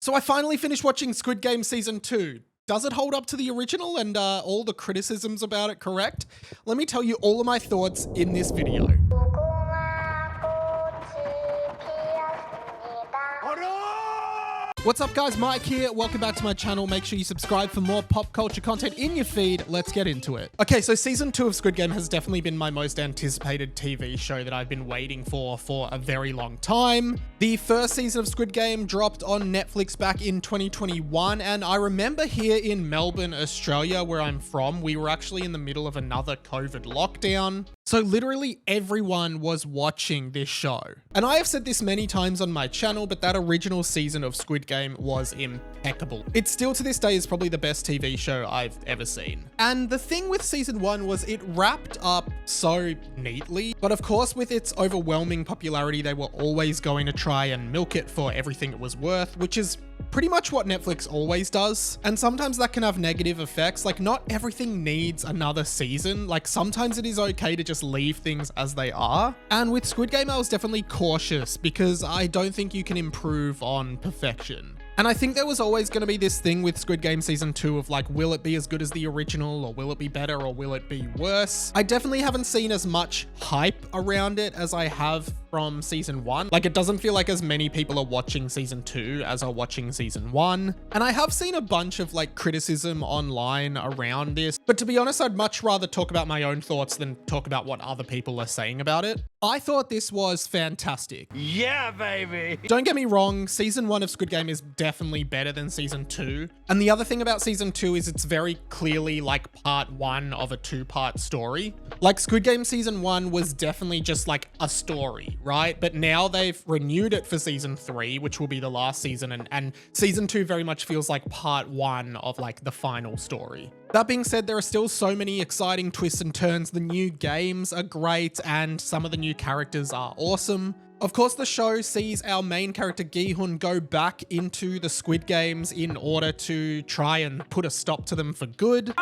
So I finally finished watching Squid Game Season 2. Does it hold up to the original and all the criticisms about it correct? Let me tell you all of my thoughts in this video. What's up guys, Mike here. Welcome back to my channel. Make sure you subscribe for more pop culture content in your feed. Let's get into it. Okay, so season 2 of Squid Game has definitely been my most anticipated TV show that I've been waiting for a very long time. The first season of Squid Game dropped on Netflix back in 2021, and I remember here in Melbourne, Australia, where I'm from, we were actually in the middle of another COVID lockdown. So literally everyone was watching this show. And I have said this many times on my channel, but that original season of Squid Game was impeccable. It still to this day is probably the best TV show I've ever seen. And the thing with season 1 was it wrapped up so neatly, but of course with its overwhelming popularity, they were always going to try and milk it for everything it was worth, which is pretty much what Netflix always does. And sometimes that can have negative effects. Like not everything needs another season. Like sometimes it is okay to just leave things as they are. And with Squid Game, I was definitely cautious because I don't think you can improve on perfection. And I think there was always going to be this thing with Squid Game season 2 of like, will it be as good as the original, or will it be better, or will it be worse? I definitely haven't seen as much hype around it as I have from season 1. Like it doesn't feel like as many people are watching season 2 as are watching season 1. And I have seen a bunch of like criticism online around this, but to be honest, I'd much rather talk about my own thoughts than talk about what other people are saying about it. I thought this was fantastic. Yeah, baby. Don't get me wrong, season 1 of Squid Game is definitely better than season 2. And the other thing about season 2 is it's very clearly like part 1 of a 2-part story. Like Squid Game season 1 was definitely just like a story, right? But now they've renewed it for season 3, which will be the last season. And season 2 very much feels like part 1 of like the final story. That being said, there are still so many exciting twists and turns. The new games are great and some of the new characters are awesome. Of course, the show sees our main character gi-hun go back into the Squid Games in order to try and put a stop to them for good.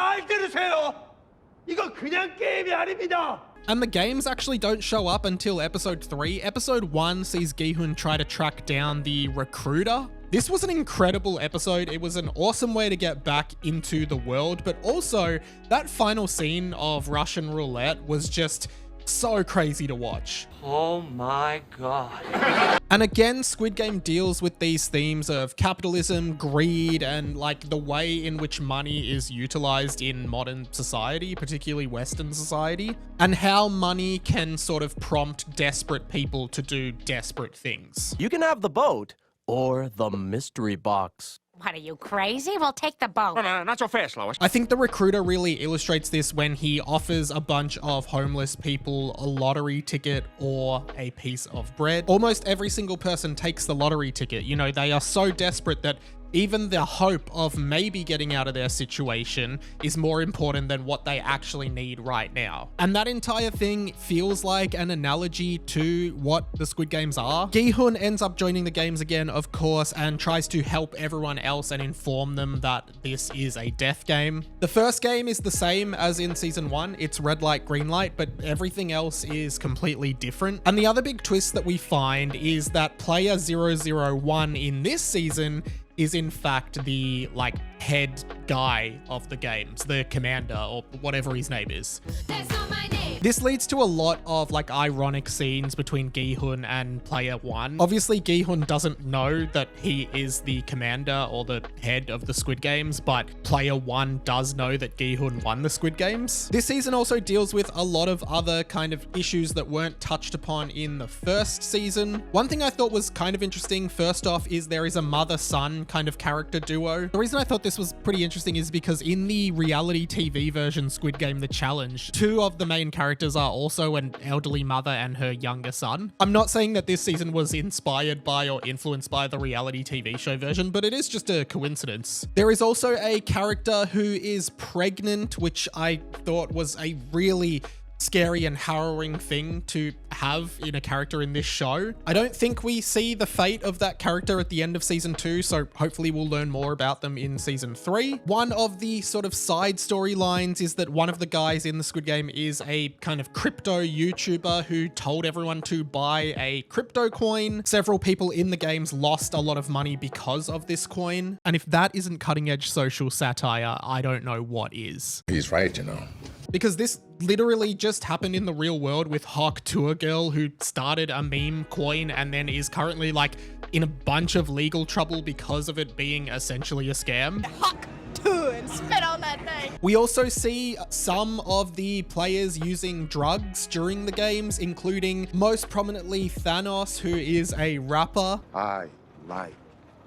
이거 그냥 게임이 아닙니다. And the games actually don't show up until episode 3. Episode 1 sees gi-hun try to track down the recruiter. This was an incredible episode. It was an awesome way to get back into the world, but also that final scene of Russian roulette was just so crazy to watch. Oh my god. And again, Squid Game deals with these themes of capitalism, greed, and like the way in which money is utilized in modern society, particularly Western society, and how money can sort of prompt desperate people to do desperate things. You can have the boat or the mystery box. What, are you crazy? We'll take the boat. Not so fast, Lois. I think the recruiter really illustrates this when he offers a bunch of homeless people a lottery ticket or a piece of bread. Almost every single person takes the lottery ticket. You know, they are so desperate that even the hope of maybe getting out of their situation is more important than what they actually need right now. And that entire thing feels like an analogy to what the Squid Games are. Gi-hun ends up joining the games again, of course, and tries to help everyone else and inform them that this is a death game. The first game is the same as in season 1. It's red light, green light, but everything else is completely different. And the other big twist that we find is that player 001 in this season is in fact the like head guy of the games, the commander or whatever his name is. That's not my name. This leads to a lot of like ironic scenes between gi-hun and player 1. Obviously gi-hun doesn't know that he is the commander or the head of the Squid Games, but player 1 does know that gi-hun won the Squid Games. This season also deals with a lot of other kind of issues that weren't touched upon in the first season. One thing I thought was kind of interesting, first off, is there is a mother-son kind of character duo. The reason I thought this was pretty interesting is because in the reality TV version Squid Game The Challenge, 2 of the main characters are also an elderly mother and her younger son. I'm not saying that this season was inspired by or influenced by the reality TV show version, but it is just a coincidence. There is also a character who is pregnant, which I thought was a really scary and harrowing thing to have in a character in this show. I don't think we see the fate of that character at the end of season 2, so hopefully we'll learn more about them in season 3. One of the sort of side storylines is that one of the guys in the Squid Game is a kind of crypto YouTuber who told everyone to buy a crypto coin. Several people in the games lost a lot of money because of this coin. And if that isn't cutting edge social satire, I don't know what is. He's right, you know. Because this literally just happened in the real world with Hawk Tour Girl, who started a meme coin and then is currently like in a bunch of legal trouble because of it being essentially a scam. Hawk Tour and spit on that thing. We also see some of the players using drugs during the games, including most prominently Thanos, who is a rapper. I like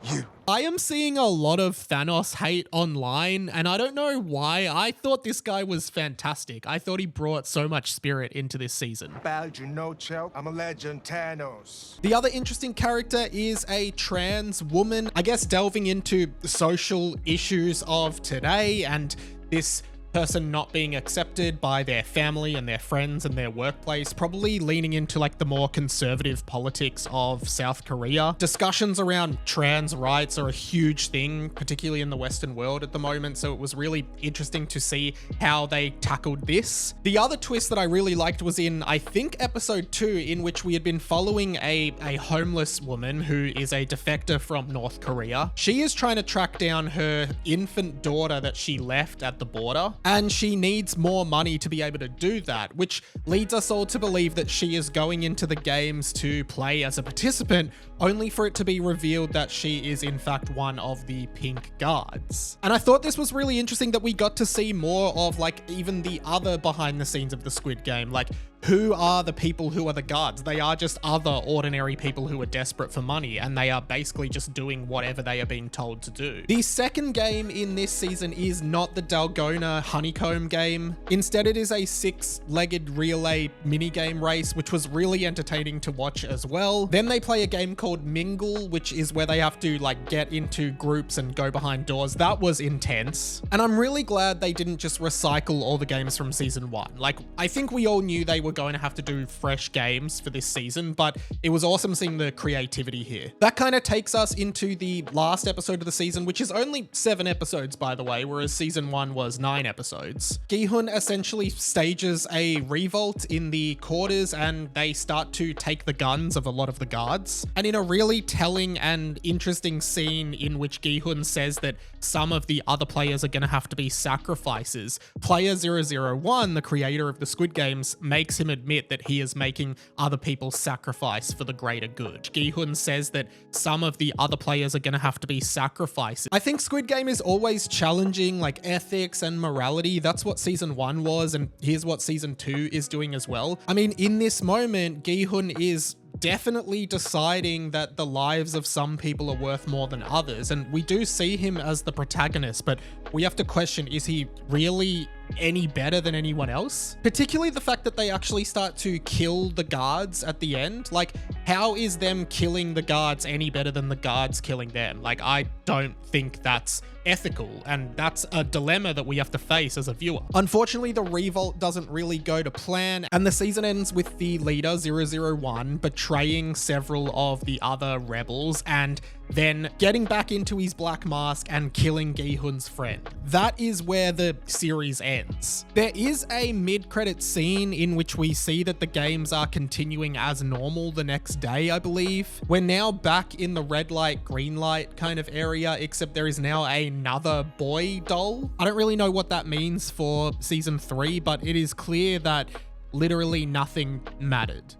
you. I am seeing a lot of Thanos hate online, and I don't know why. I thought this guy was fantastic. I thought he brought so much spirit into this season. Bad, you know, Chow. I'm a legend, Thanos. The other interesting character is a trans woman, I guess delving into the social issues of today and this person not being accepted by their family and their friends and their workplace, probably leaning into like the more conservative politics of South Korea. Discussions around trans rights are a huge thing, particularly in the Western world at the moment, so it was really interesting to see how they tackled this. The other twist that I really liked was in, I think, episode 2, in which we had been following a homeless woman who is a defector from North Korea. She is trying to track down her infant daughter that she left at the border, and she needs more money to be able to do that, which leads us all to believe that she is going into the games to play as a participant, only for it to be revealed that she is in fact one of the pink guards. And I thought this was really interesting that we got to see more of like even the other behind the scenes of the Squid Game, like who are the people who are the guards? They are just other ordinary people who are desperate for money, and they are basically just doing whatever they are being told to do. The second game in this season is not the Dalgona honeycomb game. Instead, it is a 6-legged relay minigame race, which was really entertaining to watch as well. Then they play a game called Mingle, which is where they have to like get into groups and go behind doors. That was intense. And I'm really glad they didn't just recycle all the games from season 1. Like, I think we all knew they were going to have to do fresh games for this season, but it was awesome seeing the creativity here. That kind of takes us into the last episode of the season, which is only 7 episodes, by the way, whereas season 1 was 9 episodes. Gi-hun essentially stages a revolt in the quarters, and they start to take the guns of a lot of the guards. And in a really telling and interesting scene in which Gi-hun says that some of the other players are going to have to be sacrifices, player 001, the creator of the Squid Games, makes him admit that he is making other people sacrifice for the greater good. Gi-hun says that some of the other players are going to have to be sacrifices. I think Squid Game is always challenging like ethics and morality. That's what season 1 was, and here's what season 2 is doing as well. I mean, in this moment, Gi-hun is definitely deciding that the lives of some people are worth more than others, and we do see him as the protagonist, but we have to question, is he really any better than anyone else? Particularly the fact that they actually start to kill the guards at the end. Like, how is them killing the guards any better than the guards killing them? Like, I don't think that's ethical, and that's a dilemma that we have to face as a viewer. Unfortunately, the revolt doesn't really go to plan, and the season ends with the leader 001 betraying several of the other rebels and then getting back into his black mask and killing Gi-hun's friend. That is where the series ends. There is a mid-credit scene in which we see that the games are continuing as normal the next day, I believe. We're now back in the red light, green light kind of area, except there is now another boy doll. I don't really know what that means for season 3, but it is clear that literally nothing mattered.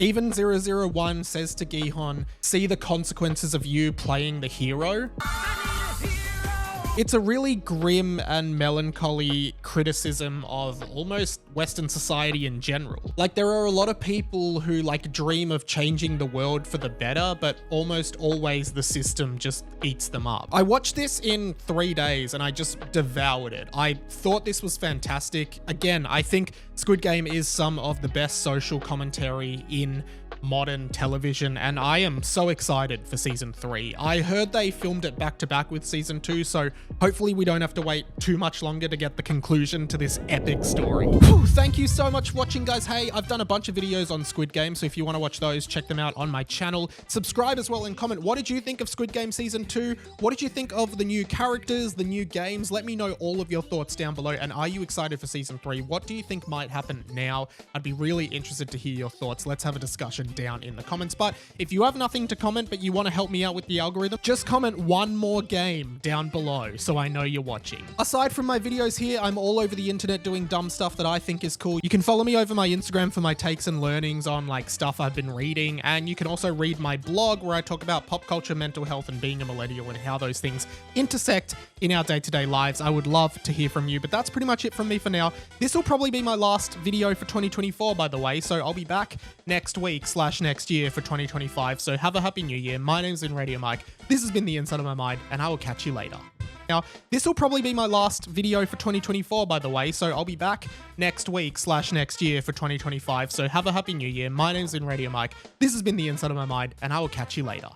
Even 001 says to Gi-hun, "See the consequences of you playing the hero." It's a really grim and melancholy criticism of almost Western society in general. Like, there are a lot of people who like dream of changing the world for the better, but almost always the system just eats them up. I watched this in 3 days and I just devoured it. I thought this was fantastic. Again, I think Squid Game is some of the best social commentary in modern television, and I am so excited for season 3. I heard they filmed it back to back with season 2, so hopefully we don't have to wait too much longer to get the conclusion to this epic story. Whew, thank you so much for watching, guys. Hey, I've done a bunch of videos on Squid Game, so if you want to watch those, check them out on my channel. Subscribe as well and comment, what did you think of Squid Game season 2? What did you think of the new characters, the new games? Let me know all of your thoughts down below, and are you excited for season 3? What do you think might happen now? I'd be really interested to hear your thoughts. Let's have a discussion down in the comments. But if you have nothing to comment but you want to help me out with the algorithm, just comment one more game down below so I know you're watching. Aside from my videos here, I'm all over the internet doing dumb stuff that I think is cool. You can follow me over my Instagram for my takes and learnings on like stuff I've been reading, and you can also read my blog where I talk about pop culture, mental health, and being a millennial and how those things intersect in our day-to-day lives. I would love to hear from you, but that's pretty much it from me for now. This will probably be my last video for 2024, by the way, so I'll be back next week / next year for 2025, so have a happy new year. My name's been Radio Mike. This has been The Inside of My Mind, and I will catch you later. Now, this will probably be my last video for 2024, by the way, so I'll be back next week / next year for 2025, so have a happy new year. My name's been Radio Mike. This has been The Inside of My Mind, and I will catch you later.